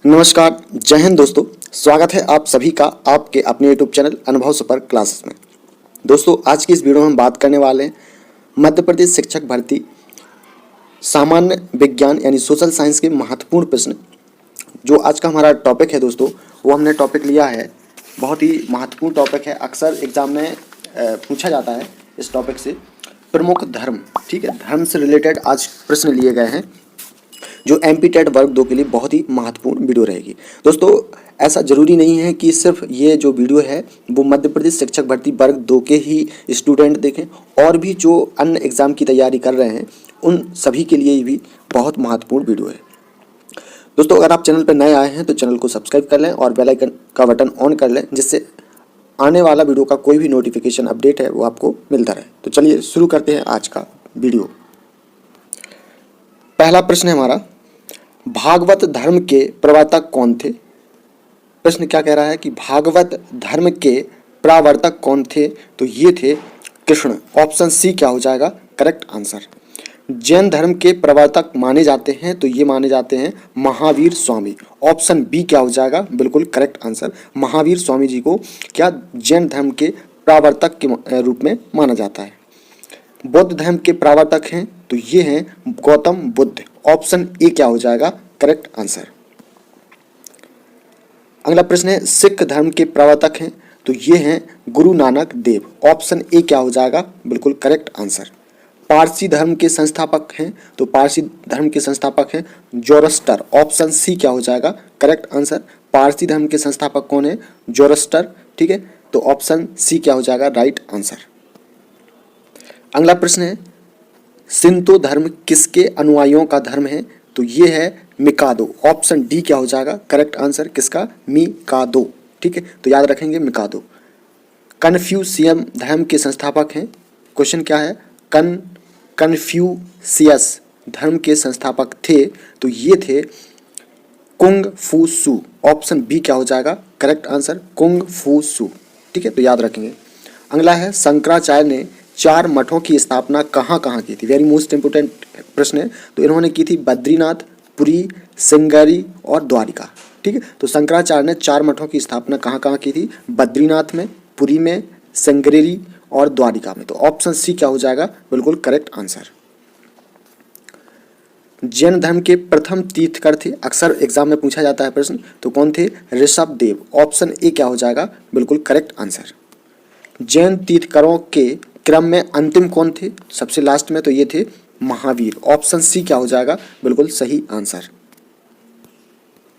नमस्कार, जय हिंद दोस्तों। स्वागत है आप सभी का आपके अपने यूट्यूब चैनल अनुभव सुपर क्लासेस में। दोस्तों, आज की इस वीडियो में हम बात करने वाले हैं मध्य प्रदेश शिक्षक भर्ती सामान्य विज्ञान यानी सोशल साइंस के महत्वपूर्ण प्रश्न। जो आज का हमारा टॉपिक है दोस्तों, वो हमने टॉपिक लिया है, बहुत ही महत्वपूर्ण टॉपिक है। अक्सर एग्जाम में पूछा जाता है इस टॉपिक से, प्रमुख धर्म। ठीक है, धर्म से रिलेटेड आज प्रश्न लिए गए हैं, जो एमपी टेट वर्ग 2 के लिए बहुत ही महत्वपूर्ण वीडियो रहेगी। दोस्तों, ऐसा जरूरी नहीं है कि सिर्फ ये जो वीडियो है वो मध्य प्रदेश शिक्षक भर्ती वर्ग 2 के ही स्टूडेंट देखें, और भी जो अन्य एग्जाम की तैयारी कर रहे हैं उन सभी के लिए भी बहुत महत्वपूर्ण वीडियो है। दोस्तों, अगर आप चैनल पर नए आए हैं तो चैनल को सब्सक्राइब कर लें और बेल आइकन का बटन ऑन कर लें, जिससे आने वाला वीडियो का कोई भी नोटिफिकेशन अपडेट है वो आपको मिलता रहे। तो चलिए शुरू करते हैं आज का वीडियो। पहला प्रश्न है हमारा, भागवत धर्म के प्रवर्तक कौन थे? प्रश्न क्या कह रहा है कि भागवत धर्म के प्रवर्तक कौन थे? तो ये थे कृष्ण। ऑप्शन सी क्या हो जाएगा करेक्ट आंसर। जैन धर्म के प्रवर्तक माने जाते हैं तो ये माने जाते हैं महावीर स्वामी। ऑप्शन बी क्या हो जाएगा बिल्कुल करेक्ट आंसर। महावीर स्वामी जी को क्या जैन धर्म के प्रवर्तक के रूप में माना जाता है। बौद्ध धर्म के प्रवर्तक हैं तो ये हैं गौतम बुद्ध। ऑप्शन ए क्या हो जाएगा करेक्ट आंसर। अगला प्रश्न है, सिख धर्म के प्रवर्तक हैं तो ये हैं गुरु नानक देव। ऑप्शन ए क्या हो जाएगा बिल्कुल करेक्ट आंसर। पारसी धर्म के संस्थापक हैं तो पारसी धर्म के संस्थापक हैं जोरस्टर। ऑप्शन सी क्या हो जाएगा करेक्ट आंसर। पारसी धर्म के संस्थापक कौन है? जोरस्टर। ठीक है, तो ऑप्शन सी क्या हो जाएगा राइट आंसर। अगला प्रश्न है, शिंतो धर्म किसके अनुयायियों का धर्म है? तो ये है मिकादो। ऑप्शन डी क्या हो जाएगा करेक्ट आंसर। किसका? मिकादो। ठीक है, तो याद रखेंगे मिकादो। कन्फ्यूशियम धर्म के संस्थापक हैं। क्वेश्चन क्या है? कन्फ्यूशियस धर्म के संस्थापक थे तो ये थे कुंग फू सू। ऑप्शन बी क्या हो जाएगा करेक्ट आंसर कुंग फू सू। ठीक है, तो याद रखेंगे। अगला है, शंकराचार्य ने 4 मठों की स्थापना कहाँ कहाँ की थी? वेरी मोस्ट इंपोर्टेंट प्रश्न है। तो इन्होंने की थी बद्रीनाथ, पुरी, सिंगरी और द्वारिका। ठीक है, तो शंकराचार्य ने 4 मठों की स्थापना कहाँ कहाँ की थी? बद्रीनाथ में, पुरी में, सिंगरी और द्वारिका में। तो ऑप्शन सी क्या हो जाएगा बिल्कुल करेक्ट आंसर। जैन धर्म के प्रथम तीर्थकर थे, अक्सर एग्जाम में पूछा जाता है प्रश्न, तो कौन थे? ऋषभ देव। ऑप्शन ए क्या हो जाएगा बिल्कुल करेक्ट आंसर। जैन तीर्थकरों के क्रम में अंतिम कौन थे? सबसे लास्ट में, तो ये थे महावीर। ऑप्शन सी क्या हो जाएगा बिल्कुल सही आंसर।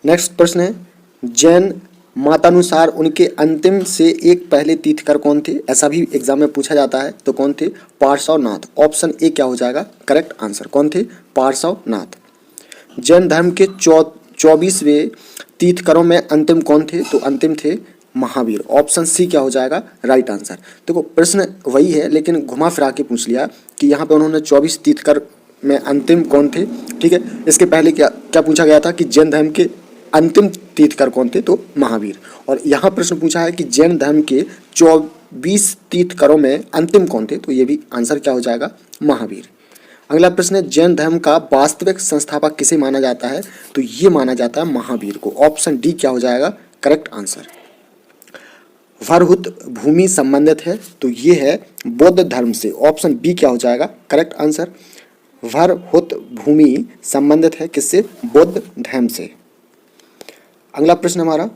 नेक्स्ट प्रश्न है, जैन मतानुसार उनके अंतिम से एक पहले तीर्थकर कौन थे? ऐसा भी एग्जाम में पूछा जाता है, तो कौन थे? पार्श्वनाथ। ऑप्शन ए क्या हो जाएगा करेक्ट आंसर। कौन थे? पार्श्वनाथ। जैन धर्म के 24वें तीर्थकरों में अंतिम कौन थे? तो अंतिम थे महावीर। ऑप्शन सी क्या हो जाएगा राइट आंसर। देखो, प्रश्न वही है लेकिन घुमा फिरा के पूछ लिया कि यहाँ पे उन्होंने 24 तीर्थकर में अंतिम कौन थे। ठीक है, इसके पहले क्या क्या पूछा गया था कि जैन धर्म के अंतिम तीर्थकर कौन थे? तो महावीर। और यहाँ प्रश्न पूछा है कि जैन धर्म के 24 तीर्थकरों में अंतिम कौन थे? तो ये भी आंसर क्या हो जाएगा महावीर। अगला प्रश्न है, जैन धर्म का वास्तविक संस्थापक किसे माना जाता है? तो ये माना जाता है महावीर को। ऑप्शन डी क्या हो जाएगा करेक्ट आंसर। वरहुत भूमि संबंधित है तो ये है बौद्ध धर्म से। ऑप्शन बी क्या हो जाएगा करेक्ट आंसर। वरहुत भूमि संबंधित है किससे? बौद्ध धर्म से। अगला प्रश्न हमारा,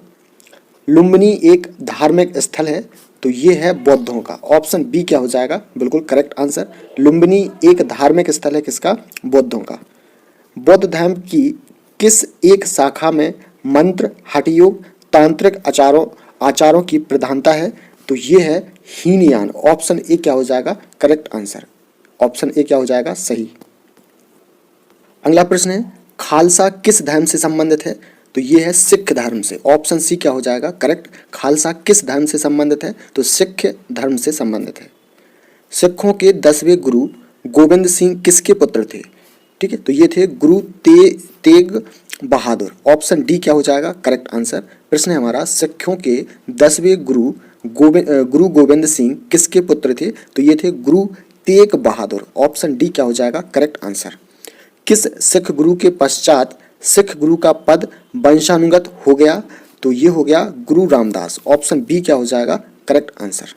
लुम्बिनी एक धार्मिक स्थल है तो ये है बौद्धों का। ऑप्शन बी क्या हो जाएगा बिल्कुल करेक्ट आंसर। लुम्बिनी एक धार्मिक स्थल है किसका? बौद्धों का। बौद्ध धर्म की किस एक शाखा में मंत्र, हठ योग, तांत्रिक आचारों की प्रधानता है? तो ये है हीनयान। ऑप्शन ए क्या हो जाएगा करेक्ट आंसर। ऑप्शन ए क्या हो जाएगा सही। अगला प्रश्न है, खालसा किस धर्म से संबंधित है? तो ये है सिख धर्म से। ऑप्शन सी क्या हो जाएगा करेक्ट। खालसा किस धर्म से संबंधित है? तो सिख धर्म से संबंधित है। सिखों के 10वें गुरु गोविंद सिंह किसके पुत्र थे? ठीक है, तो ये थे गुरु तेग बहादुर। ऑप्शन डी क्या हो जाएगा करेक्ट आंसर। प्रश्न है हमारा, सिखों के 10वें गुरु गोविंद सिंह किसके पुत्र थे? तो ये थे गुरु तेग बहादुर। ऑप्शन डी क्या हो जाएगा करेक्ट आंसर। किस सिख गुरु के पश्चात सिख गुरु का पद वंशानुगत हो गया? तो ये हो गया गुरु रामदास। ऑप्शन बी क्या हो जाएगा करेक्ट आंसर।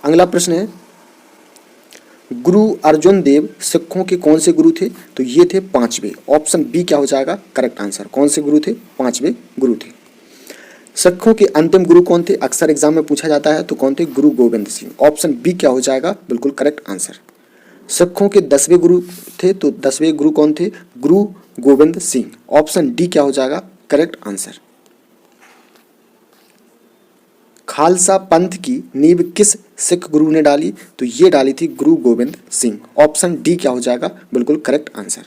अगला प्रश्न है, गुरु अर्जुन देव सिखों के कौन से गुरु थे? तो ये थे पांचवे। ऑप्शन बी क्या हो जाएगा करेक्ट आंसर। कौन से गुरु थे? पांचवे गुरु थे। सिखों के अंतिम गुरु कौन थे? अक्सर एग्जाम में पूछा जाता है, तो कौन थे? गुरु गोविंद सिंह। ऑप्शन बी क्या हो जाएगा बिल्कुल करेक्ट आंसर। सिखों के 10वें गुरु थे, तो 10वें गुरु कौन थे? गुरु गोविंद सिंह। ऑप्शन डी क्या हो जाएगा करेक्ट आंसर। खालसा पंथ की नींव किस सिख गुरु ने डाली? तो ये डाली थी गुरु गोविंद सिंह। ऑप्शन डी क्या हो जाएगा बिल्कुल करेक्ट आंसर।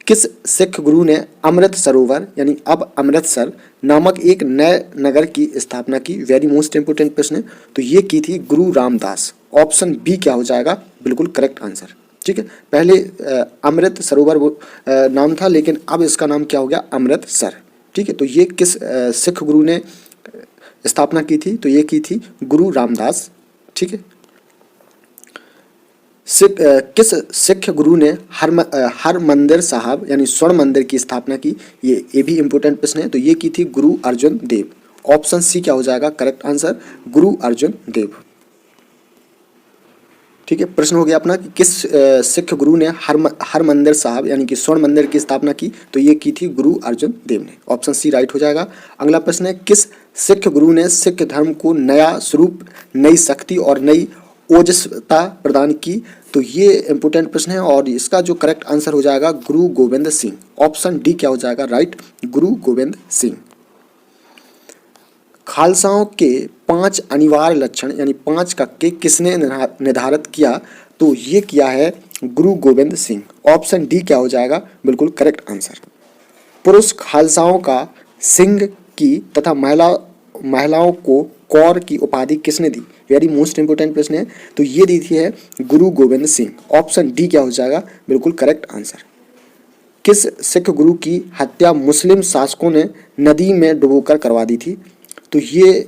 किस सिख गुरु ने अमृत सरोवर यानी अब अमृतसर नामक एक नए नगर की स्थापना की? वेरी मोस्ट इंपोर्टेंट प्रश्न है। तो ये की थी गुरु रामदास। ऑप्शन बी क्या हो जाएगा बिल्कुल करेक्ट आंसर। ठीक है, पहले अमृत सरोवर नाम था, लेकिन अब इसका नाम क्या हो गया? अमृतसर। ठीक है, तो ये किस सिख गुरु ने स्थापना की थी? तो ये की थी गुरु रामदास। ठीक है, किस सिख गुरु ने हरमंदिर साहब यानी स्वर्ण मंदिर की स्थापना की? ये भी इंपॉर्टेंट प्रश्न है। तो ये की थी गुरु अर्जुन देव। ऑप्शन सी क्या हो जाएगा करेक्ट आंसर। गुरु अर्जुन देव। ठीक है, प्रश्न हो गया अपना कि किस सिख गुरु ने हरमंदिर साहब यानी कि स्वर्ण मंदिर की स्थापना की? तो ये की थी गुरु अर्जुन देव ने। ऑप्शन सी राइट हो जाएगा। अगला प्रश्न है, किस सिख गुरु ने सिख धर्म को नया स्वरूप, नई शक्ति और नई ओजस्वता प्रदान की? तो ये इंपोर्टेंट प्रश्न है और इसका जो करेक्ट आंसर हो जाएगा गुरु गोविंद सिंह। ऑप्शन डी क्या हो जाएगा राइट, गुरु गोविंद सिंह। खालसाओं के 5 अनिवार्य लक्षण यानी 5 के किसने निर्धारित किया? तो ये किया है गुरु गोविंद सिंह। ऑप्शन डी क्या हो जाएगा बिल्कुल करेक्ट आंसर। पुरुष खालसाओं का सिंह की तथा महिलाओं को कौर की उपाधि किसने दी? वेरी मोस्ट इंपोर्टेंट प्रश्न है। तो ये दी थी है गुरु गोविंद सिंह। ऑप्शन डी क्या हो जाएगा बिल्कुल करेक्ट आंसर। किस सिख गुरु की हत्या मुस्लिम शासकों ने नदी में डुबोकर करवा दी थी? तो ये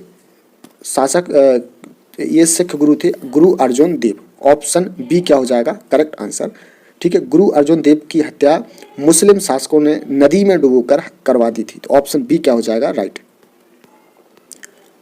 सिख गुरु थे गुरु अर्जुन देव। ऑप्शन बी क्या हो जाएगा करेक्ट आंसर। ठीक है, गुरु अर्जुन देव की हत्या मुस्लिम शासकों ने नदी में डुबोकर करवा दी थी। तो ऑप्शन बी क्या हो जाएगा राइट।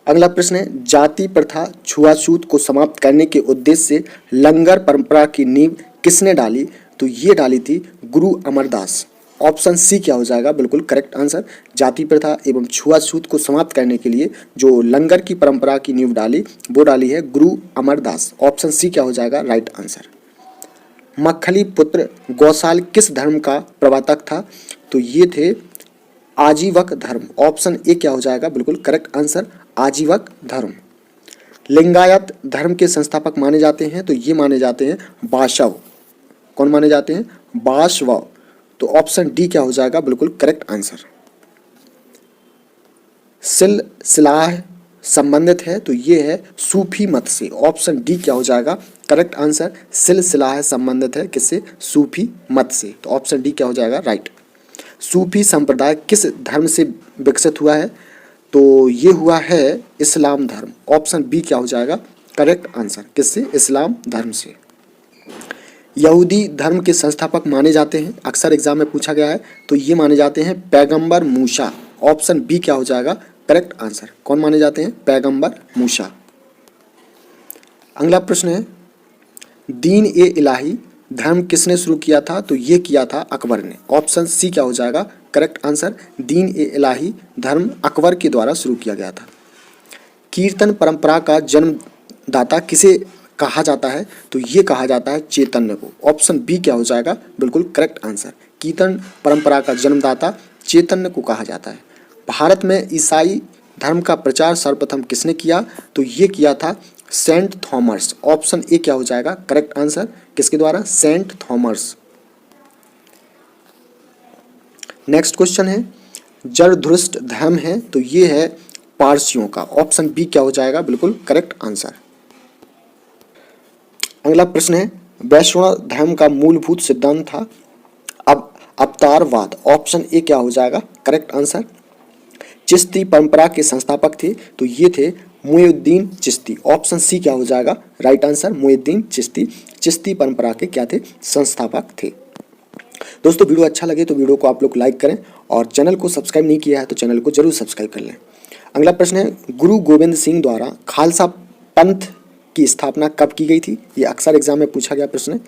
अगला प्रश्न है, जाति प्रथा छुआछूत को समाप्त करने के उद्देश्य से लंगर परंपरा की नींव किसने डाली? तो ये डाली थी गुरु अमरदास। ऑप्शन सी क्या हो जाएगा बिल्कुल करेक्ट आंसर। जाति प्रथा एवं छुआछूत को समाप्त करने के लिए जो लंगर की परंपरा की नींव डाली वो डाली है गुरु अमरदास। ऑप्शन सी क्या हो जाएगा राइट आंसर। मक्खली पुत्र गौसाल किस धर्म का प्रवर्तक था? तो ये थे आजीवक धर्म। ऑप्शन ए क्या हो जाएगा बिल्कुल करेक्ट आंसर, आजीवक धर्म। लिंगायत धर्म के संस्थापक माने जाते हैं? तो ये माने जाते हैं बाशव। कौन माने जाते हैं? बाशव। तो ऑप्शन डी क्या हो जाएगा बिल्कुल करेक्ट आंसर। सिलसिलाह संबंधित है? तो ये है सूफी मत से। ऑप्शन डी क्या हो जाएगा करेक्ट आंसर। सिलसिलाह संबंधित है किससे? सूफी मत से। तो ऑप्शन डी क्या हो जाएगा राइट। सूफी संप्रदाय किस धर्म से विकसित हुआ है? तो ये हुआ है इस्लाम धर्म। ऑप्शन बी क्या हो जाएगा करेक्ट आंसर। किससे? इस्लाम धर्म से। यहूदी धर्म के संस्थापक माने जाते हैं? अक्सर एग्जाम में पूछा गया है। तो ये माने जाते हैं पैगंबर मूसा। ऑप्शन बी क्या हो जाएगा करेक्ट आंसर। कौन माने जाते हैं? पैगंबर मूसा। अगला प्रश्न है, दीन ए इलाही धर्म किसने शुरू किया था? तो ये किया था अकबर ने। ऑप्शन सी क्या हो जाएगा करेक्ट आंसर। दीन ए इलाही धर्म अकबर के द्वारा शुरू किया गया था। कीर्तन परंपरा का जन्मदाता किसे कहा जाता है? तो ये कहा जाता है चैतन्य को। ऑप्शन बी क्या हो जाएगा बिल्कुल करेक्ट आंसर। कीर्तन परंपरा का जन्मदाता चैतन्य को कहा जाता है। भारत में ईसाई धर्म का प्रचार सर्वप्रथम किसने किया? तो ये किया था सेंट थॉमस। ऑप्शन ए क्या हो जाएगा करेक्ट आंसर। किसके द्वारा? Saint Thomas. नेक्स्ट क्वेश्चन है, जरदुश्त धर्म है? तो ये है पारसियों का। ऑप्शन बी क्या हो जाएगा बिल्कुल करेक्ट आंसर। अगला प्रश्न है, वैष्णव धर्म का मूलभूत सिद्धांत था अब अवतारवाद। ऑप्शन ए क्या हो जाएगा करेक्ट आंसर। चिश्ती परंपरा के संस्थापक थे? तो ये थे मुइनुद्दीन चिश्ती। ऑप्शन सी क्या हो जाएगा राइट आंसर। मुइनुद्दीन चिश्ती चिश्ती परंपरा के क्या थे? संस्थापक थे। दोस्तों वीडियो अच्छा लगे तो वीडियो को आप लोग लाइक करें और चैनल को सब्सक्राइब नहीं किया है तो चैनल को जरूर सब्सक्राइब कर लें। अगला प्रश्न है, गुरु गोविंद सिंह द्वारा खालसा पंथ की स्थापना कब की गई थी? ये अक्सर एग्जाम में पूछा गया प्रश्न है।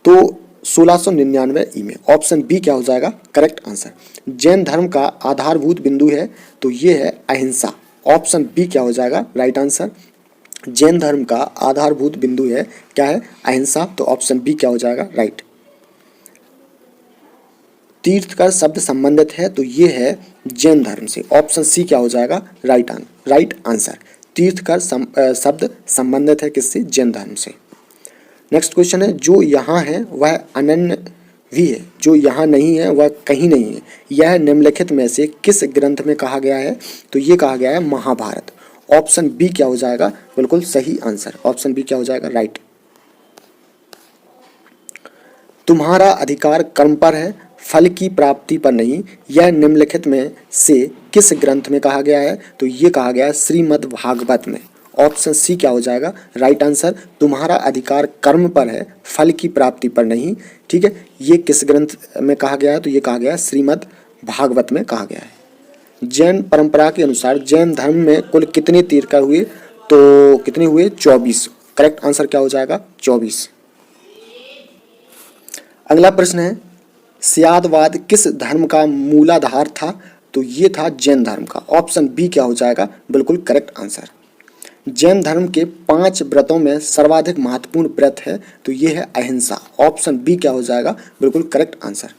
तो 1699 में। ऑप्शन बी क्या हो जाएगा करेक्ट आंसर। जैन धर्म का आधारभूत बिंदु है तो ये है अहिंसा। ऑप्शन बी क्या हो जाएगा राइट आंसर। जैन धर्म का आधारभूत बिंदु है क्या है अहिंसा, तो ऑप्शन बी क्या हो जाएगा राइट। तीर्थकर शब्द संबंधित है तो ये है जैन धर्म से। ऑप्शन सी क्या हो जाएगा राइट आंसर। तीर्थकर शब्द संबंधित है किससे? जैन धर्म से। नेक्स्ट क्वेश्चन है, जो यहाँ है वह अनन्य भी है, जो यहाँ नहीं है वह कहीं नहीं है, यह निम्नलिखित में से किस ग्रंथ में कहा गया है? तो ये कहा गया है महाभारत। ऑप्शन बी क्या हो जाएगा बिल्कुल सही आंसर। ऑप्शन बी क्या हो जाएगा राइट। तुम्हारा अधिकार कर्म पर है, फल की प्राप्ति पर नहीं, यह निम्नलिखित में से किस ग्रंथ में कहा गया है? तो ये कहा गया है श्रीमद् भागवत में। ऑप्शन सी क्या हो जाएगा राइट आंसर। तुम्हारा अधिकार कर्म पर है, फल की प्राप्ति पर नहीं। ठीक है, ये किस ग्रंथ में कहा गया है? तो ये कहा गया है श्रीमद् भागवत में कहा गया है। जैन परंपरा के अनुसार जैन धर्म में कुल कितने तीर्थंकर हुए? तो कितने हुए? 24। करेक्ट आंसर क्या हो जाएगा 24। अगला प्रश्न है, स्यादवाद किस धर्म का मूलाधार था? तो ये था जैन धर्म का। ऑप्शन बी क्या हो जाएगा बिल्कुल करेक्ट आंसर। जैन धर्म के 5 व्रतों में सर्वाधिक महत्वपूर्ण व्रत है तो ये है अहिंसा। ऑप्शन बी क्या हो जाएगा बिल्कुल करेक्ट आंसर।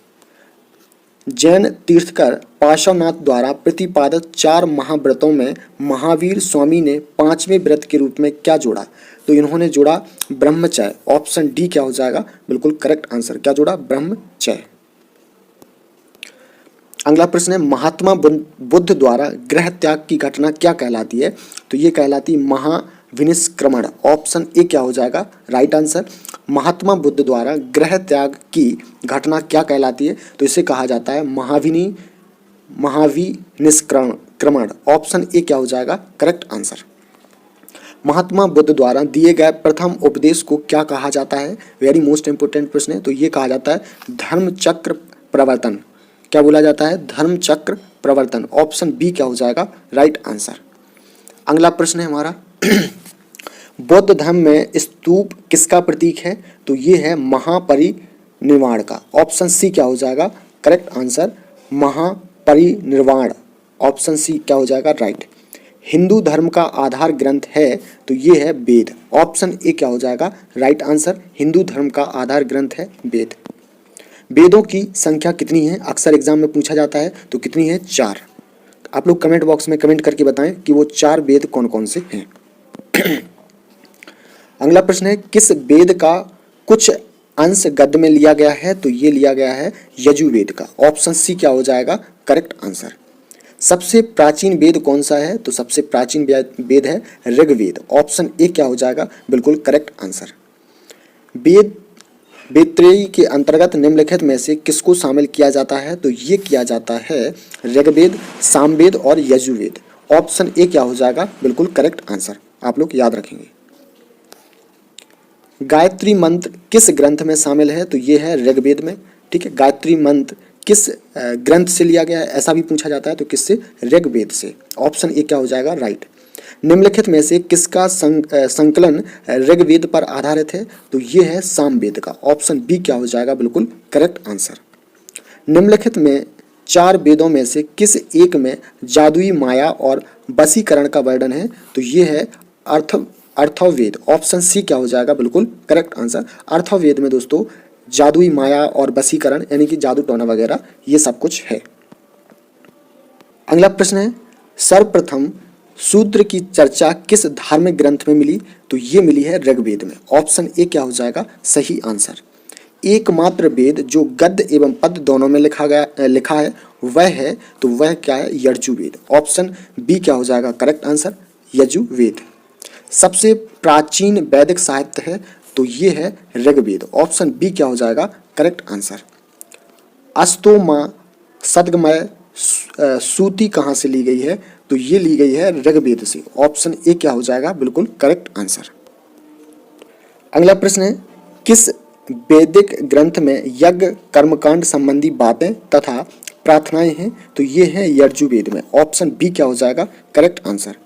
जैन तीर्थकर पार्श्वनाथ द्वारा प्रतिपादित 4 महाव्रतों में महावीर स्वामी ने 5वें व्रत के रूप में क्या जोड़ा? तो इन्होंने जोड़ा ब्रह्मचर्य। ऑप्शन डी क्या हो जाएगा बिल्कुल करेक्ट आंसर। क्या जोड़ा? ब्रह्मचर्य। अगला प्रश्न है, महात्मा बुद्ध द्वारा गृह त्याग की घटना क्या कहलाती है? तो ये कहलाती महाविनिष्क्रमण। ऑप्शन ए क्या हो जाएगा राइट आंसर। महात्मा बुद्ध द्वारा गृह त्याग की घटना क्या कहलाती है? तो इसे कहा जाता है महाविनिष्क्रमण। ऑप्शन ए क्या हो जाएगा करेक्ट आंसर। महात्मा बुद्ध द्वारा दिए गए प्रथम उपदेश को क्या कहा जाता है? वेरी मोस्ट इंपोर्टेंट प्रश्न है। तो ये कहा जाता है धर्म चक्र प्रवर्तन। क्या बोला जाता है? धर्म चक्र प्रवर्तन। ऑप्शन बी क्या हो जाएगा राइट आंसर। अगला प्रश्न है हमारा बौद्ध धर्म में स्तूप किसका प्रतीक है? तो ये है महापरिनिर्वाण का। ऑप्शन सी क्या हो जाएगा करेक्ट आंसर। महापरिनिर्वाण। ऑप्शन सी क्या हो जाएगा राइट। हिंदू धर्म का आधार ग्रंथ है तो ये है वेद। ऑप्शन ए क्या हो जाएगा राइट आंसर। हिंदू धर्म का आधार ग्रंथ है वेद। वेदों की संख्या कितनी है? अक्सर एग्जाम में पूछा जाता है। तो कितनी है? 4। आप लोग कमेंट बॉक्स में कमेंट करके बताएं कि वो 4 वेद कौन कौन से हैं। अगला प्रश्न है, किस वेद का कुछ अंश गद्य में लिया गया है? तो ये लिया गया है यजुर्वेद का। ऑप्शन सी क्या हो जाएगा करेक्ट आंसर। सबसे प्राचीन वेद कौन सा है? तो सबसे प्राचीन वेद है ऋग्वेद। ऑप्शन ए क्या हो जाएगा बिल्कुल करेक्ट आंसर। वेदत्रयी के अंतर्गत निम्नलिखित में से किसको शामिल किया जाता है? तो ये किया जाता है ऋग्वेद, सामवेद और यजुर्वेद। ऑप्शन ए क्या हो जाएगा बिल्कुल करेक्ट आंसर। आप लोग याद रखेंगे। गायत्री मंत्र किस ग्रंथ में शामिल है? तो ये है ऋग्वेद में। ठीक है, गायत्री मंत्र किस ग्रंथ से लिया गया है? ऐसा भी पूछा जाता है। तो किससे? ऋग्वेद से। ऑप्शन ए क्या हो जाएगा राइट। निम्नलिखित में से किसका संकलन ऋग्वेद पर आधारित है? तो ये है सामवेद का। ऑप्शन बी क्या हो जाएगा बिल्कुल करेक्ट आंसर। निम्नलिखित में 4 वेदों में से किस एक में जादुई माया और वशीकरण का वर्णन है? तो ये है अर्थववेद। ऑप्शन सी क्या हो जाएगा बिल्कुल करेक्ट आंसर। अर्थववेद में दोस्तों जादुई माया और वशीकरण यानी कि जादू टोना वगैरह ये सब कुछ है। अगला प्रश्न है, सर्वप्रथम शूद्र की चर्चा किस धार्मिक ग्रंथ में मिली? तो ये मिली है ऋग्वेद में। ऑप्शन ए क्या हो जाएगा सही आंसर। एकमात्र वेद जो गद्य एवं पद्य दोनों में लिखा है वह है, तो वह क्या है? यजुर्वेद। ऑप्शन बी क्या हो जाएगा करेक्ट आंसर यजुर्वेद। सबसे प्राचीन वैदिक साहित्य है तो ये है ऋग्वेद। ऑप्शन बी क्या हो जाएगा करेक्ट आंसर। अस्तोमा सद्गमय सूती कहाँ से ली गई है? तो ये ली गई है ऋग्वेद से। ऑप्शन ए क्या हो जाएगा बिल्कुल करेक्ट आंसर। अगला प्रश्न है, किस वैदिक ग्रंथ में यज्ञ कर्मकांड संबंधी बातें तथा प्रार्थनाएं हैं? तो ये हैं यजुर्वेद में। ऑप्शन बी क्या हो जाएगा करेक्ट आंसर।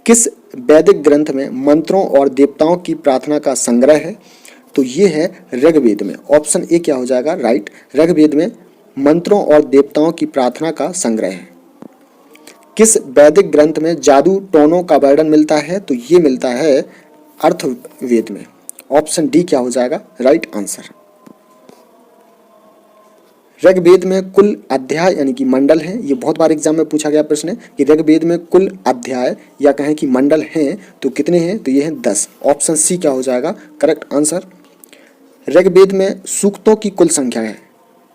किस वैदिक ग्रंथ में मंत्रों और देवताओं की प्रार्थना का संग्रह है? तो ये है ऋग्वेद में। ऑप्शन ए क्या हो जाएगा राइट। ऋग्वेद में मंत्रों और देवताओं की प्रार्थना का संग्रह है। किस वैदिक ग्रंथ में जादू टोनों का वर्णन मिलता है? तो ये मिलता है अथर्ववेद में। ऑप्शन डी क्या हो जाएगा राइट आंसर। ऋग्वेद में कुल अध्याय यानी कि मंडल हैं, ये बहुत बार एग्जाम में पूछा गया प्रश्न है कि ऋग्वेद में कुल अध्याय या कहें कि मंडल हैं तो कितने हैं? तो ये हैं 10। ऑप्शन सी क्या हो जाएगा करेक्ट आंसर। ऋग्वेद में सूक्तों की कुल संख्या है,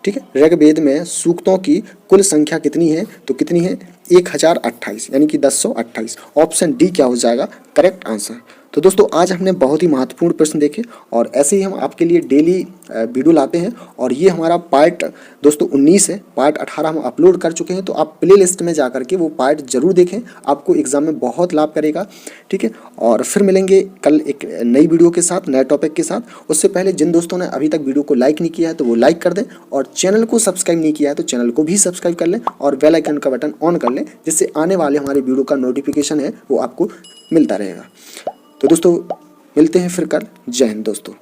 ठीक है। ऋग्वेद में सूक्तों की कुल संख्या कितनी है? तो कितनी है 1028 यानी कि 1028। ऑप्शन डी क्या हो जाएगा करेक्ट आंसर। तो दोस्तों आज हमने बहुत ही महत्वपूर्ण प्रश्न देखे और ऐसे ही हम आपके लिए डेली वीडियो लाते हैं और ये हमारा पार्ट दोस्तों 19 है। पार्ट 18 हम अपलोड कर चुके हैं, तो आप प्ले लिस्ट में जा करके वो पार्ट जरूर देखें, आपको एग्जाम में बहुत लाभ करेगा, ठीक है। और फिर मिलेंगे कल एक नई वीडियो के साथ, नए टॉपिक के साथ। उससे पहले जिन दोस्तों ने अभी तक वीडियो को लाइक नहीं किया है तो वो लाइक कर दें और चैनल को सब्सक्राइब नहीं किया है तो चैनल को भी सब्सक्राइब कर लें और बेल आइकन का बटन ऑन कर लें, जिससे आने वाले हमारे वीडियो का नोटिफिकेशन है वो आपको मिलता रहेगा। तो दोस्तों मिलते हैं फिर कल। जय हिंद दोस्तों।